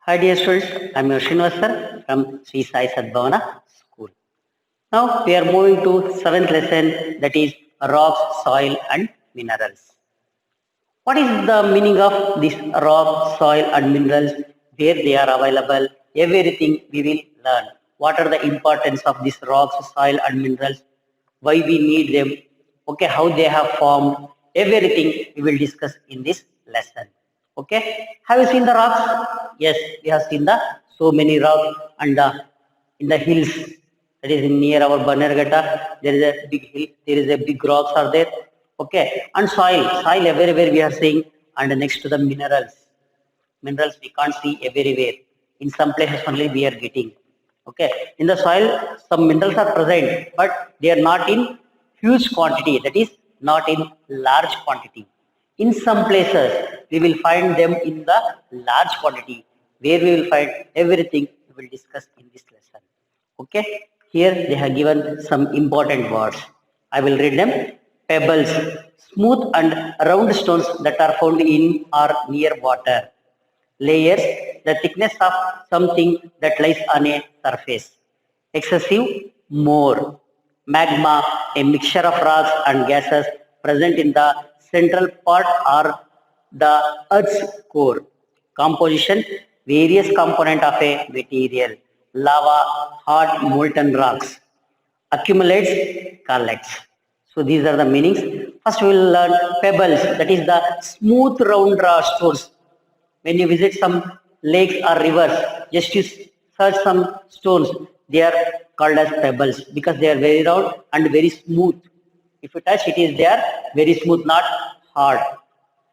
Hi dear students, I am your Srinivas from Sri Sai Sadbhavana School. Now we are moving to seventh lesson, that is rocks, soil and minerals. What is the meaning of this rock, soil and minerals, where they are available, everything we will learn. What are the importance of these rocks, soil and minerals, why we need them, okay, how they have formed, everything we will discuss in this lesson. Okay, have you seen the rocks? Yes, we have seen the so many rocks and in the hills, that is near our Banergata, there is a big hill, there is a big rocks are there. Okay, and soil everywhere we are seeing, and next to the minerals. Minerals we can't see everywhere. In some places only we are getting. Okay, in the soil some minerals are present, but they are not in huge quantity. That is not in large quantity. In some places we will find them in the large quantity. Where we will find everything we will discuss in this lesson. Okay, here they have given some important words. I will read them. Pebbles, smooth and round stones that are found in or near water. Layers, the thickness of something that lies on a surface. Excessive, more. Magma, a mixture of rocks and gases present in the central part or the Earth's core. Composition, various component of a material. Lava, hard molten rocks. Accumulates, collects. So these are the meanings. First we will learn pebbles, that is the smooth round stones. When you visit some lakes or rivers, just you search some stones, they are called as pebbles because they are very round and very smooth. If you touch it, is they are very smooth, not hard.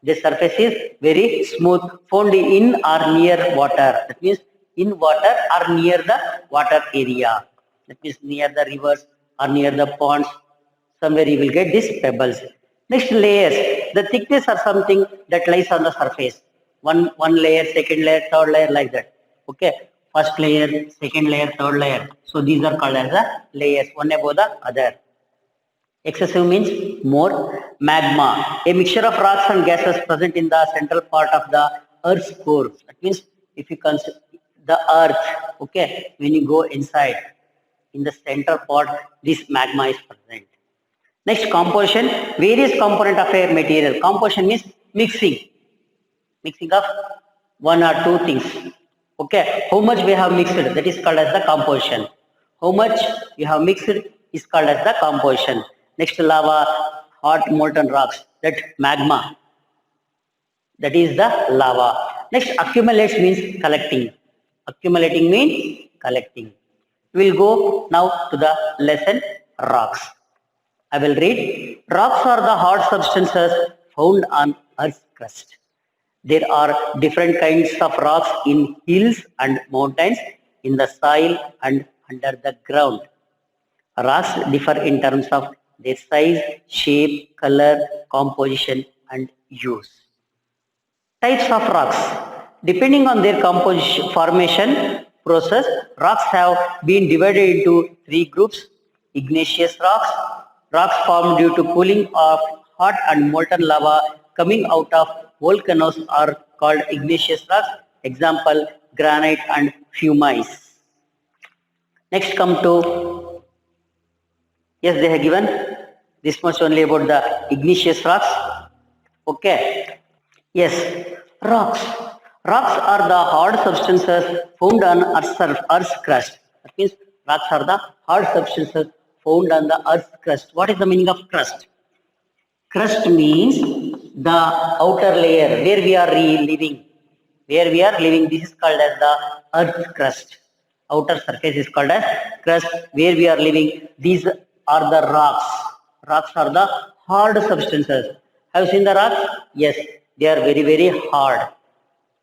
The surface is very smooth, found in or near water. That means in water or near the water area. That means near the rivers or near the ponds. Somewhere you will get these pebbles. Next, layers. The thickness of something that lies on the surface. One layer, second layer, third layer, like that. Okay. First layer, second layer, third layer. So these are called as the layers, one above the other. Excessive means more. Magma, a mixture of rocks and gases present in the central part of the Earth's core. That means if you consider the Earth, okay, when you go inside, in the center part, this magma is present. Next, composition, various component of a material. Composition means mixing of one or two things. Okay, how much we have mixed, that is called as the composition. How much you have mixed is called as the composition. Next, lava, hot molten rocks, that magma, that is the lava. Next, accumulates means collecting. Accumulating means collecting. We will go now to the lesson rocks. I will read. Rocks are the hard substances found on Earth's crust. There are different kinds of rocks in hills and mountains, in the soil and under the ground. Rocks differ in terms of their size, shape, color, composition, and use. Types of rocks. Depending on their composition formation process, rocks have been divided into three groups. Igneous rocks, rocks formed due to cooling of hot and molten lava coming out of volcanoes are called igneous rocks. Example, granite and pumice. Next come to, yes, they have given this much only about the igneous rocks. Okay. Yes, rocks. Rocks are the hard substances found on Earth's crust. That means rocks are the hard substances found on the Earth's crust. What is the meaning of crust? Crust means the outer layer where we are living. Where we are living, this is called as the Earth's crust. Outer surface is called as crust. Where we are living, these are the rocks. Rocks are the hard substances. Have you seen the rocks? Yes, they are very, very hard.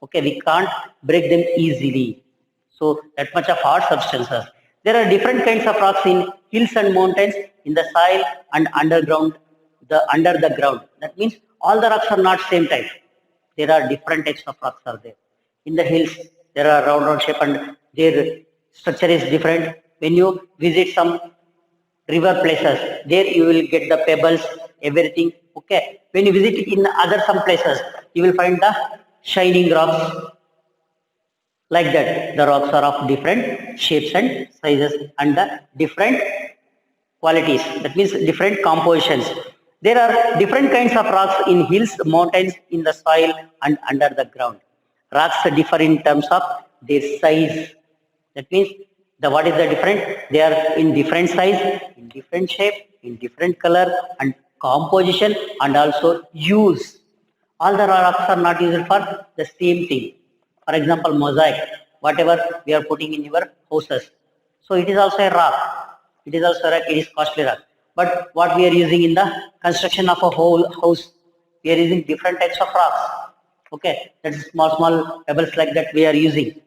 Okay, we can't break them easily. So that much of hard substances. There are different kinds of rocks in hills and mountains, in the soil and underground, under the ground. That means all the rocks are not same type. There are different types of rocks are there. In the hills, there are round shape and their structure is different. When you visit some river places, there you will get the pebbles, everything. Okay. When you visit in other some places, you will find the shining rocks. Like that, the rocks are of different shapes and sizes and the different qualities. That means different compositions. There are different kinds of rocks in hills, mountains, in the soil and under the ground. Rocks differ in terms of their size. That means the what is the different? They are in different size, in different shape, in different color and composition and also use. All the rocks are not used for the same thing. For example, mosaic, whatever we are putting in your houses. So it is also a rock. It is also a rock, it is costly rock. But what we are using in the construction of a whole house, we are using different types of rocks. Okay, that is small pebbles like that we are using.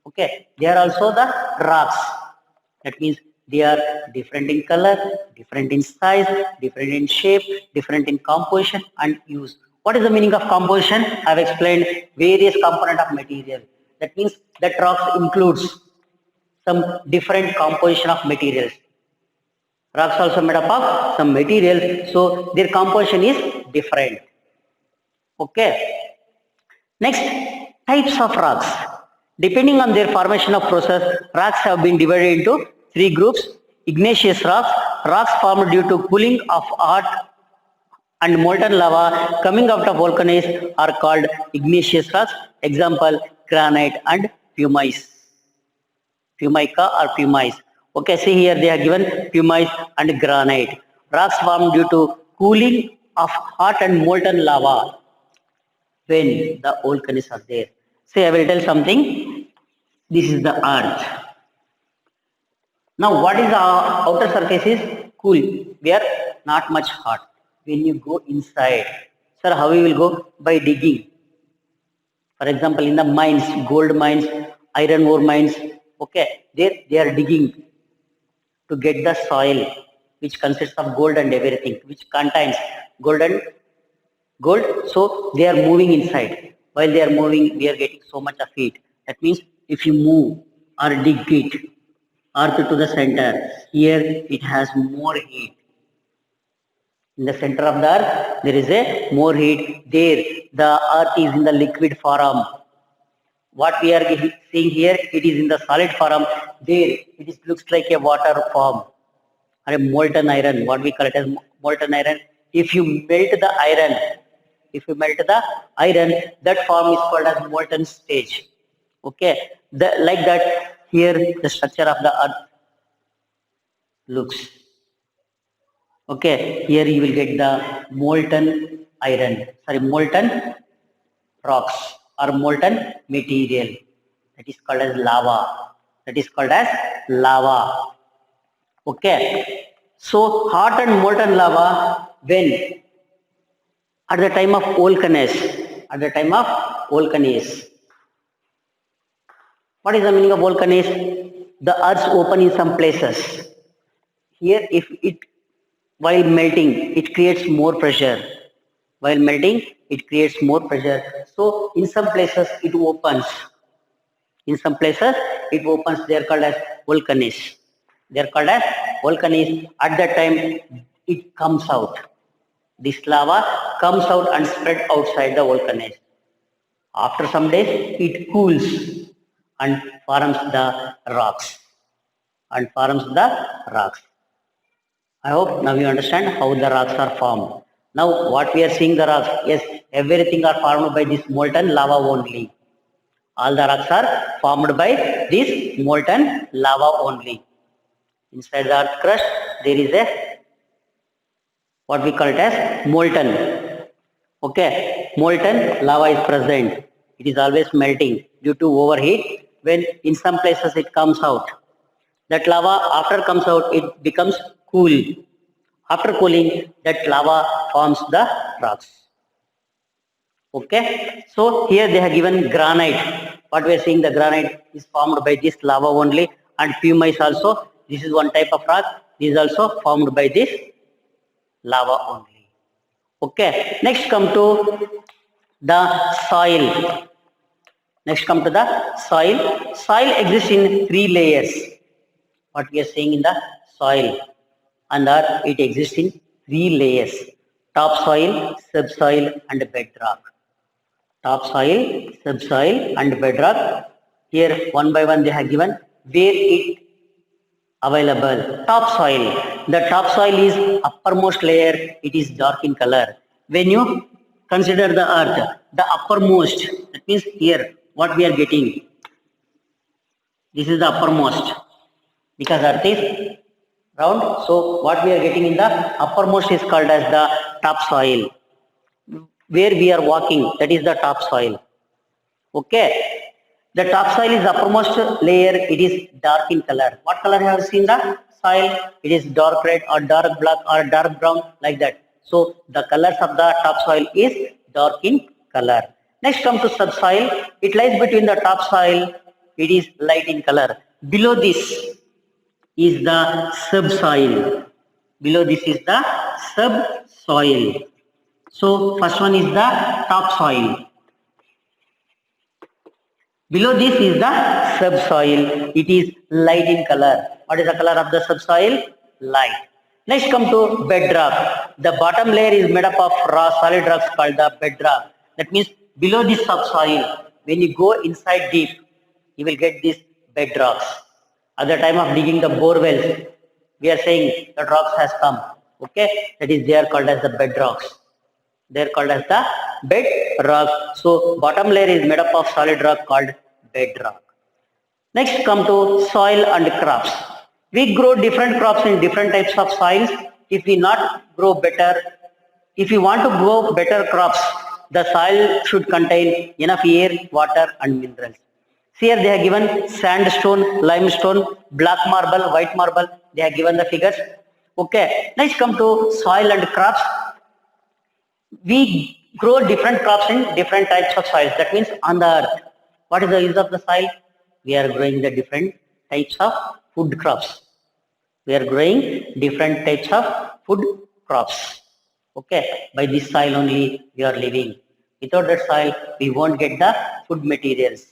Okay, they are also the rocks. That means they are different in color, different in size, different in shape, different in composition and use. What is the meaning of composition? I have explained various component of material. That means that rocks includes some different composition of materials. Rocks also made up of some materials, so their composition is different. Okay. Next, types of rocks. Depending on their formation of process, rocks have been divided into three groups. Igneous rocks, rocks formed due to cooling of hot and molten lava coming out of volcanoes are called igneous rocks. Example, granite and pumice. Pumica or pumice. Okay, see here they are given pumice and granite. Rocks formed due to cooling of hot and molten lava when the volcanoes are there. Say I will tell something. This is the earth. Now what is the outer surface is cool. We are not much hot. When you go inside, sir, how we will go? By digging. For example, in the mines, gold mines, iron ore mines, okay, they are digging to get the soil which consists of gold and everything, which contains gold and gold. So they are moving inside. While they are moving, we are getting so much of heat. That means if you move or dig it earth to the center, here it has more heat. In the center of the earth, there is a more heat. There, the earth is in the liquid form. What we are seeing here, it is in the solid form. There, it is, looks like a water form or a molten iron. What we call it as molten iron. If you melt the iron, that form is called as molten stage. Okay, like that. Here, the structure of the earth looks. Okay, here you will get the molten rocks or molten material. That is called as lava. Okay. So hot and molten lava when at the time of volcanoes. What is the meaning of volcanoes? The earth's open in some places. Here, if it while melting, it creates more pressure. While melting, it creates more pressure. So in some places it opens. They are called as volcanoes. At that time, it comes out. This lava comes out and spread outside the volcanoes. After some days, it cools and forms the rocks. I hope now you understand how the rocks are formed. Now what we are seeing the rocks, yes, everything are formed by this molten lava only. All the rocks are formed by this molten lava only. Inside the earth crust, there is a what we call it as molten. Okay, molten lava is present. It is always melting due to overheat. When in some places it comes out, that lava after comes out, it becomes cool. After cooling, that lava forms the rocks. Okay, so here they have given granite. What we are seeing, the granite is formed by this lava only, and pumice also. This is one type of rock. This is also formed by this lava only. Okay, next come to the soil. Soil exists in three layers. What we are seeing in the soil, and it exists in three layers: topsoil, subsoil, and bedrock. Topsoil, subsoil, and bedrock. Here one by one they have given where it available. Topsoil. The topsoil is uppermost layer. It is dark in color. When you consider the earth, the uppermost, that means here what we are getting. This is the uppermost because earth is round. So what we are getting in the uppermost is called as the topsoil. Where we are walking, that is the topsoil. Okay. The topsoil is the uppermost layer. It is dark in color. What color you have seen the soil? It is dark red or dark black or dark brown, like that. So the colors of the topsoil is dark in color. Next come to subsoil. It lies between the topsoil. It is light in color. Below this is the subsoil. Below this is the subsoil. So first one is the topsoil. Below this is the subsoil. It is light in color. What is the color of the subsoil? Light. Next come to bedrock. The bottom layer is made up of raw solid rocks called the bedrock. That means below this subsoil, when you go inside deep, you will get these bedrocks. At the time of digging the bore wells, we are saying that rocks has come. Okay, that is they are called as the bedrocks. They are called as the bedrock. So bottom layer is made up of solid rock called bedrock. Next come to soil and crops. We grow different crops in different types of soils. If we not grow better, if we want to grow better crops, the soil should contain enough air, water and minerals. Here they have given sandstone, limestone, black marble, white marble. They have given the figures. Okay. Next come to soil and crops. We grow different crops in different types of soils. That means on the earth. What is the use of the soil? We are growing the different types of food crops. We are growing different types of food crops. Okay. By this soil only we are living. Without that soil, we won't get the food materials.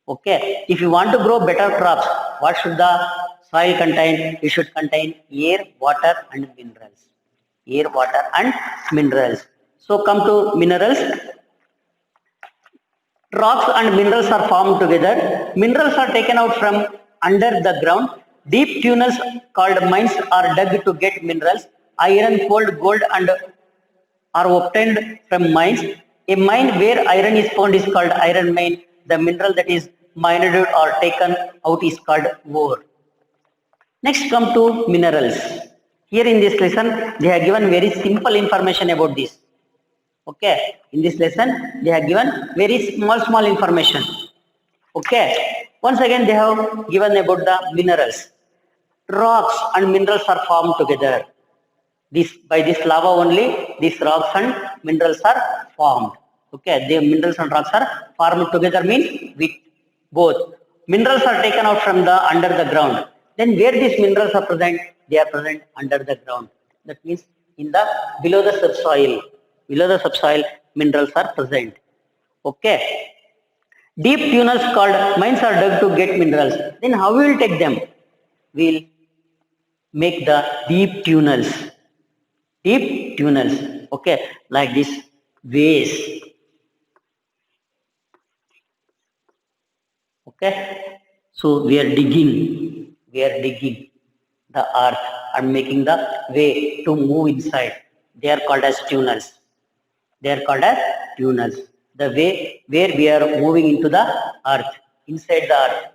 Okay. If you want to grow better crops, what should the soil contain? It should contain air, water and minerals. Air, water and minerals. So come to minerals. Rocks and minerals are formed together. Minerals are taken out from under the ground. Deep tunnels called mines are dug to get minerals. Iron, coal, gold and are obtained from mines. A mine where iron is found is called iron mine. The mineral that is mined or taken out is called ore. Next come to minerals. Here in this lesson, they have given very simple information about this. Okay, in this lesson, they have given very small information. Okay, once again, they have given about the minerals. Rocks and minerals are formed together. By this lava only, these rocks and minerals are formed. Okay, the minerals and rocks are formed together means with both. Minerals are taken out from the under the ground. Then where these minerals are present? They are present under the ground. That means in the below the subsoil. Below the subsoil, minerals are present. Okay. Deep tunnels called mines are dug to get minerals. Then how we will take them? We will make the deep tunnels. Deep tunnels. Okay, like this ways. Okay. So we are digging the earth and making the way to move inside. They are called as tunnels. They are called as tunnels. The way where we are moving into the earth, inside the earth,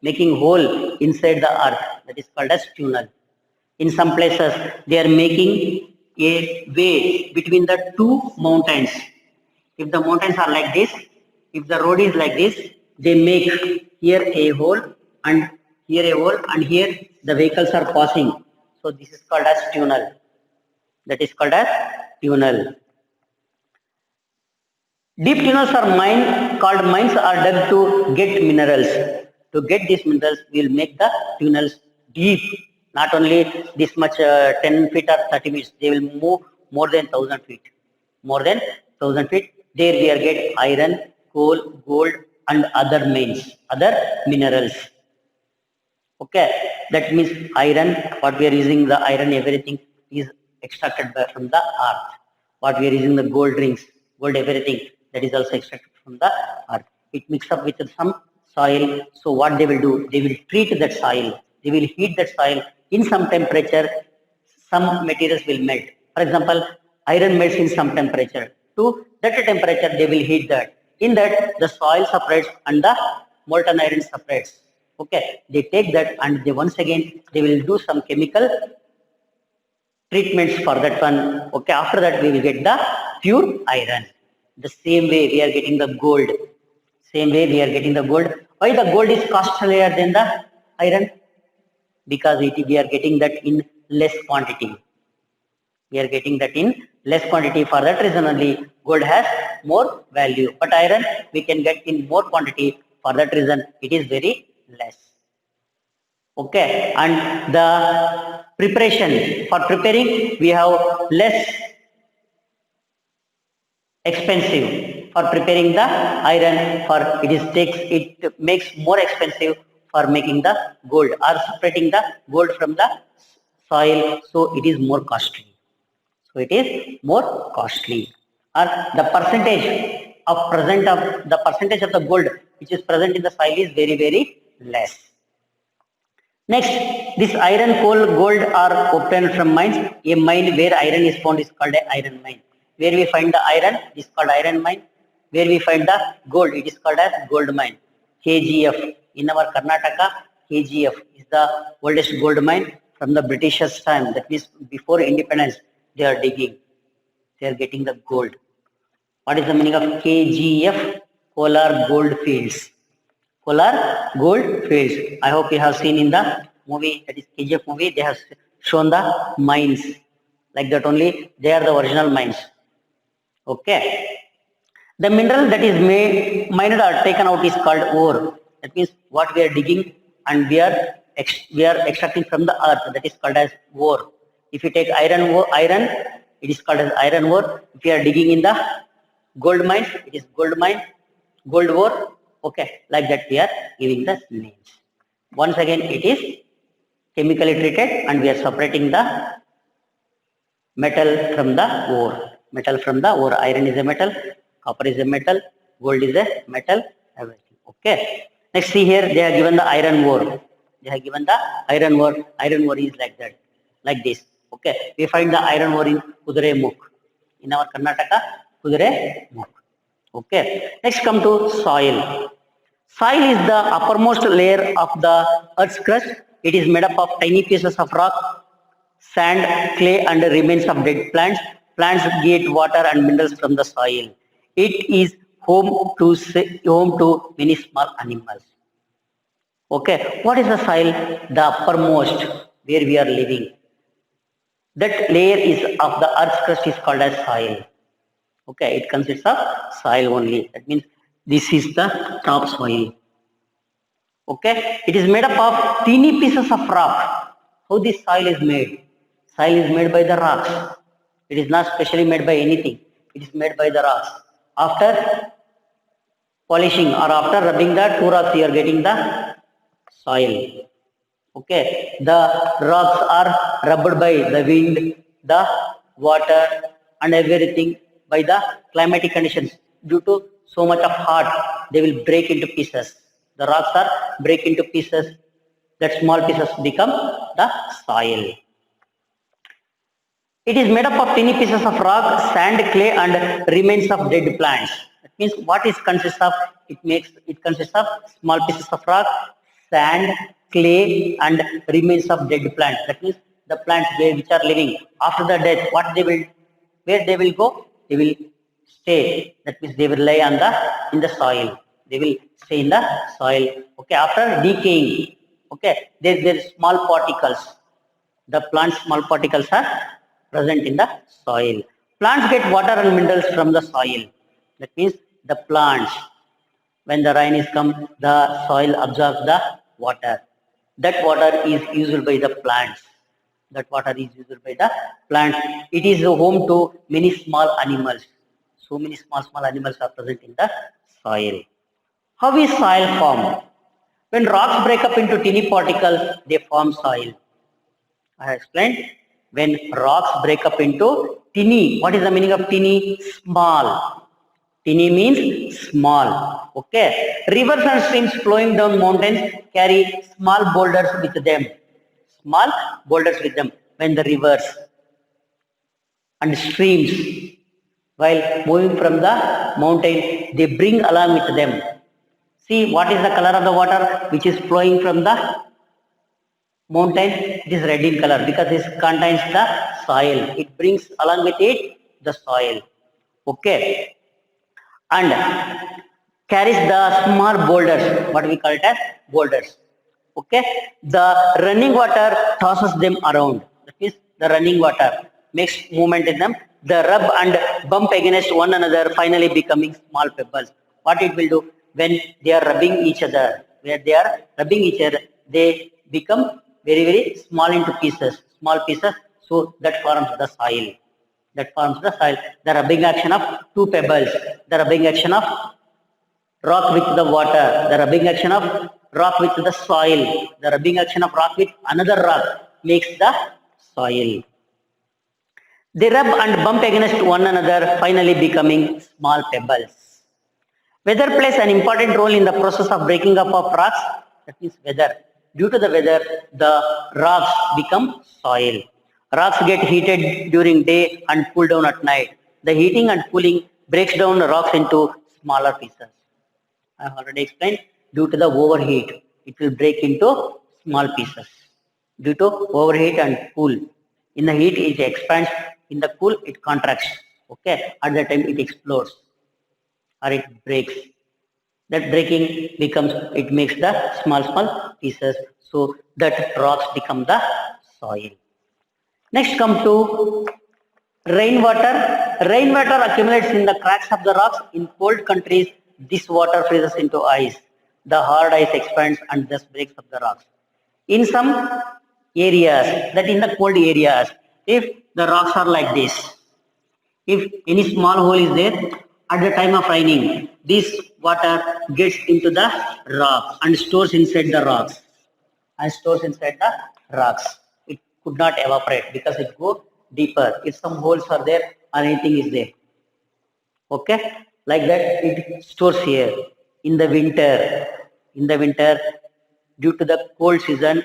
making hole inside the earth. That is called as tunnel. In some places, they are making a way between the two mountains. If the mountains are like this, if the road is like this, they make here a hole and here a hole and here the vehicles are passing. So this is called as tunnel. That is called as tunnel. Deep tunnels are called mines are dug to get minerals. To get these minerals, we will make the tunnels deep. Not only this much 10 feet or 30 feet, they will move more than 1,000 feet. More than 1,000 feet. There we are get iron, coal, gold and other mines, other minerals. Okay, that means iron, what we are using the iron, everything is extracted from the earth. What we are using the gold rings, gold everything, that is also extracted from the earth. It mixes up with some soil. So what they will do? They will treat that soil. They will heat that soil in some temperature. Some materials will melt. For example, iron melts in some temperature. To that temperature, they will heat that. In that, the soil separates and the molten iron separates. Okay, they take that and they once again they will do some chemical treatments for that one. Okay, after that we will get the pure iron. The same way we are getting the gold. Same way we are getting the gold. Why the gold is costlier than the iron? Because we are getting that in less quantity. We are getting that in less quantity. For that reason only gold has more value. But iron we can get in more quantity. For that reason it is very less. Okay, and the preparation, for preparing we have less expensive for preparing the iron, for it makes more expensive for making the gold or separating the gold from the soil, so it is more costly. So it is more costly. Or the percentage of the gold which is present in the soil is very less. Next, this iron, coal, gold are obtained from mines. A mine where iron is found is called an iron mine. Where we find the iron, it is called iron mine. Where we find the gold, it is called as gold mine. KGF. In our Karnataka, KGF is the oldest gold mine from the Britishers' time. That means before independence, they are digging. They are getting the gold. What is the meaning of KGF? Kolar Gold Fields. Kolar Gold Fields. I hope you have seen in the movie, that is KGF movie, they have shown the mines. Like that only, they are the original mines. Okay. The mineral that is mined or taken out is called ore. That means what we are digging and we are extracting from the earth, that is called as ore. If you take iron, it is called as iron ore. If you are digging in the gold mines, it is gold mine, gold ore. Okay, like that we are giving the names. Once again, it is chemically treated and we are separating the metal from the ore. Metal from the ore. Iron is a metal, copper is a metal, gold is a metal, everything. Okay. Next, see here, they have given the iron ore. They have given the iron ore. Iron ore is like that, like this. Okay. We find the iron ore in Kuduremukh. In our Karnataka, Kuduremukh. Okay. Next, come to soil. Soil is the uppermost layer of the earth's crust. It is made up of tiny pieces of rock, sand, clay, and remains of dead plants. Plants get water and minerals from the soil. It is home to many small animals. Okay, what is the soil? The uppermost, where we are living. That layer is of the earth's crust is called as soil. Okay, it consists of soil only. That means this is the top soil. Okay, it is made up of teeny pieces of rock. How this soil is made? Soil is made by the rocks. It is not specially made by anything. It is made by the rocks. After polishing or after rubbing the two rocks, you are getting the soil. Okay, the rocks are rubbed by the wind, the water, and everything by the climatic conditions. Due to so much of hot, they will break into pieces. The rocks are break into pieces. That small pieces become the soil. It is made up of tiny pieces of rock, sand, clay, and remains of dead plants. That means what it consists of? It consists of small pieces of rock, sand, clay, and remains of dead plants. That means the plants which are living after the death. Where they will go? They will stay. That means they will lie in the soil. They will stay in the soil. Okay, after decaying. Okay, there small particles. The plant's small particles are present in the soil. Plants get water and minerals from the soil. That means the plants, when the rain is come, the soil absorbs the water. That water is used by the plants. That water is used by the plants. It is home to many small animals. So many small animals are present in the soil. How is soil formed? When rocks break up into tiny particles, they form soil. I have explained. When rocks break up into tiny, what is the meaning of tiny? Small. Tiny means small. Okay. Rivers and streams flowing down mountains carry small boulders with them. Small boulders with them. When the rivers and streams, while moving from the mountain, they bring along with them. See what is the color of the water which is flowing from the mountain? It is red in color because it contains the soil. It brings along with it the soil. Okay. And carries the small boulders, what we call it as boulders. Okay. The running water tosses them around. That means the running water makes movement in them. The rub and bump against one another, finally becoming small pebbles. What it will do when they are rubbing each other? Where they are rubbing each other, they become very, very small into pieces, small pieces. So that forms the soil. That forms the soil. The rubbing action of two pebbles, the rubbing action of rock with the water, the rubbing action of rock with the soil, the rubbing action of rock with another rock makes the soil. They rub and bump against one another, finally becoming small pebbles. Weather plays an important role in the process of breaking up of rocks. That means weather. Due to the weather, the rocks become soil. Rocks get heated during day and cool down at night. The heating and cooling breaks down the rocks into smaller pieces. I have already explained, due to the overheat, it will break into small pieces. Due to overheat and cool. In the heat, it expands. In the cool, it contracts. Okay. At that time, it explodes or it breaks. That breaking becomes, it makes the small pieces. So that rocks become the soil. Next, come to rainwater. Rainwater accumulates in the cracks of the rocks. In cold countries, this water freezes into ice. The hard ice expands and thus breaks up the rocks. In some areas, that in the cold areas, if the rocks are like this, if any small hole is there, at the time of raining, this water gets into the rocks and stores inside the rocks. It could not evaporate because it goes deeper. If some holes are there or anything is there. Okay, like that it stores here. In the winter, due to the cold season,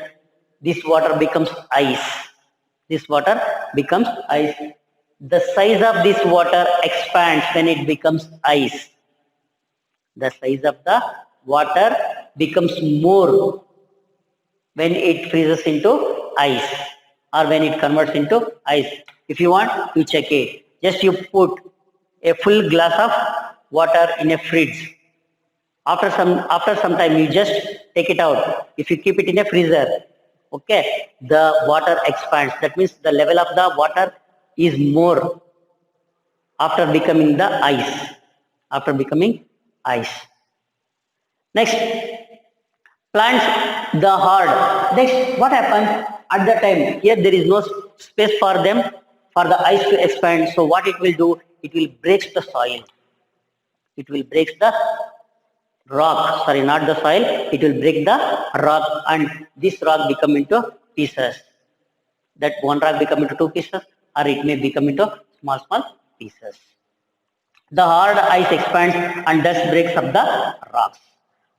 this water becomes ice. The size of this water expands when it becomes ice. The size of the water becomes more when it freezes into ice or when it converts into ice. If you want, you check it. Just you put a full glass of water in a fridge. After some time, you just take it out. If you keep it in a freezer, okay, the water expands. That means the level of the water is more after becoming the ice. Next, plants the hard. Next, what happens at the time? Here there is no space for them, for the ice to expand. So what it will do? It will break the soil. It will break the rock. Sorry, not the soil. It will break the rock, and this rock become into pieces. That one rock become into two pieces, or it may become into small pieces. The hard ice expands and thus breaks up the rocks.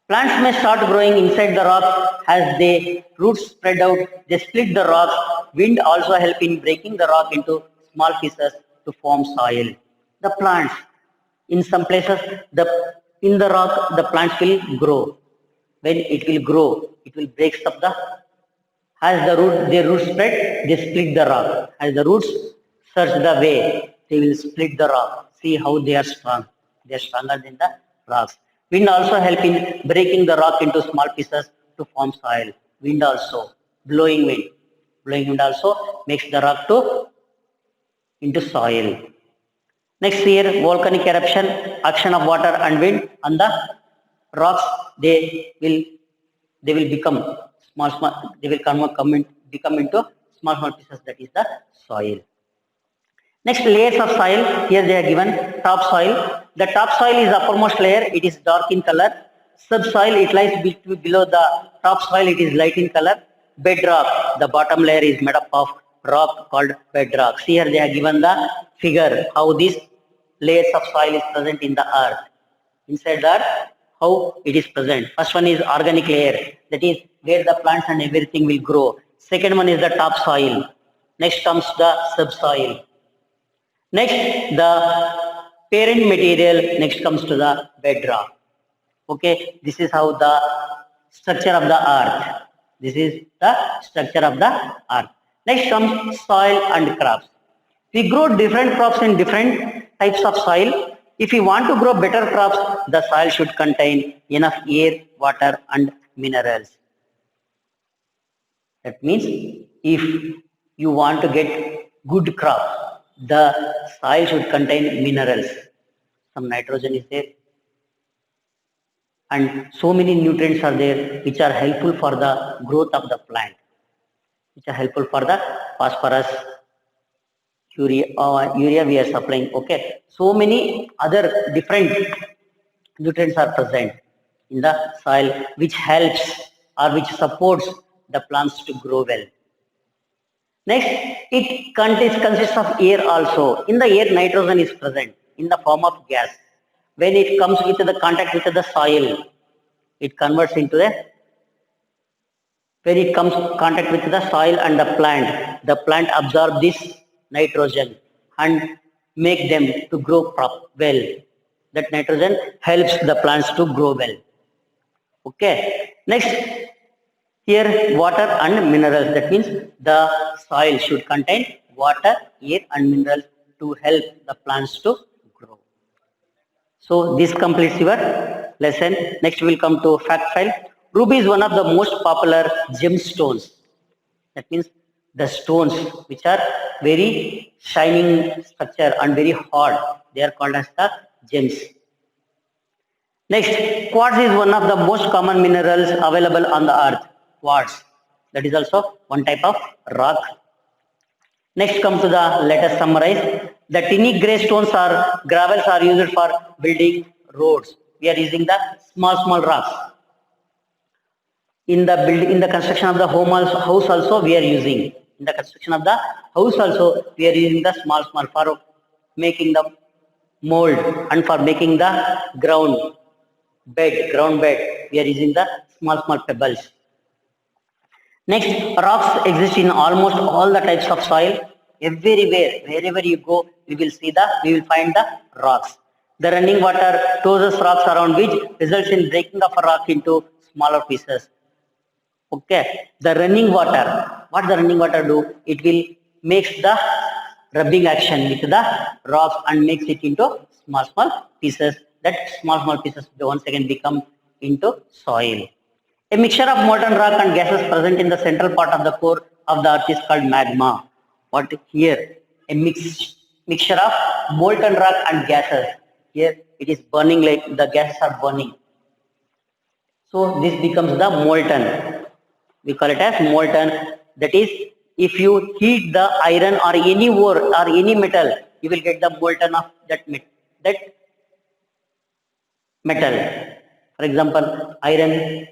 Plants may start growing inside the rock as their roots spread out. They split the rocks. Wind also helps in breaking the rock into small pieces to form soil. The plants, in some places, in the rock, the plants will grow. When it will grow, it will break up as their roots spread, they split the rock. As the roots search the way, they will split the rock. See how they are strong. They are stronger than the rocks. Wind also helps in breaking the rock into small pieces to form soil. Wind also, blowing wind also makes the rock into soil. Next here, volcanic eruption, action of water and wind on the rocks. They will become small. They will become into small pieces. That is the soil. Next, layers of soil. Here they are given topsoil. The topsoil is the uppermost layer. It is dark in color. Subsoil, it lies below the topsoil. It is light in color. Bedrock, the bottom layer is made up of rock called bedrock. See here they are given the figure how this layers of soil is present in the earth. Inside the earth, how it is present. First one is organic layer, that is where the plants and everything will grow. Second one is the topsoil. Next comes the subsoil. Next, the parent material. Next comes to the bedrock. Okay, this is how the structure of the earth. This is the structure of the earth. Next comes soil and crops. We grow different crops in different types of soil. If we want to grow better crops, the soil should contain enough air, water and minerals. That means if you want to get good crop, the soil should contain minerals. Some nitrogen is there, and so many nutrients are there which are helpful for the growth of the plant, which are helpful for the phosphorus, urea we are supplying. Okay, so many other different nutrients are present in the soil which helps or which supports the plants to grow well. Next, it consists of air also. In the air, nitrogen is present in the form of gas. When it comes with the contact with the soil, it converts into when it comes contact with the soil and the plant absorbs this nitrogen and make them to grow well. That nitrogen helps the plants to grow well. Okay. Next, here water and minerals. That means the soil should contain water, air and minerals to help the plants to grow. So this completes your lesson. Next we will come to fact file. Ruby is one of the most popular gemstones. That means the stones which are very shining structure and very hard. They are called as the gems. Next, quartz is one of the most common minerals available on the earth. Quartz. That is also one type of rock. Next come to the, let us summarize. The tiny grey stones or gravels are used for building roads. We are using the small rocks. In the construction of the house also we are using. In the construction of the house also we are using the small for making the mold and for making the ground bed we are using the small pebbles. Next, rocks exist in almost all the types of soil. Everywhere, wherever you go, we will find the rocks. The running water tosses rocks around which results in breaking of a rock into smaller pieces. Okay, the running water, what the running water do? It will makes the rubbing action with the rocks and makes it into small pieces. That small pieces once again become into soil. A mixture of molten rock and gases present in the central part of the core of the earth is called magma. What here? A mixture of molten rock and gases. Here it is burning, like the gases are burning. So this becomes the molten. We call it as molten. That is, if you heat the iron or any ore or any metal, you will get the molten of that metal. For example, iron,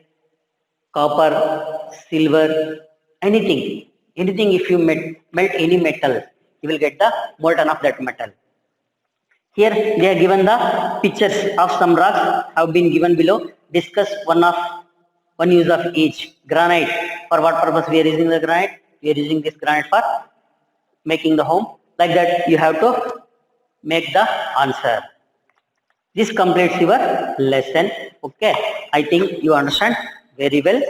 copper, silver, anything if you melt any metal, you will get the molten of that metal. Here they are given the pictures of some rocks have been given below. Discuss one use of each. Granite, for what purpose we are using the granite? We are using this granite for making the home. Like that you have to make the answer. This completes your lesson. Okay, I think you understand very well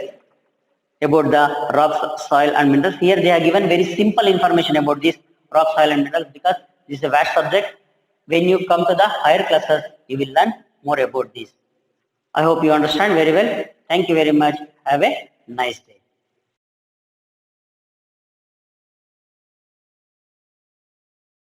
about the rocks, soil and minerals. Here they are given very simple information about this rock, soil and minerals because this is a vast subject. When you come to the higher classes, you will learn more about this. I hope you understand very well. Thank you very much. Have a nice day.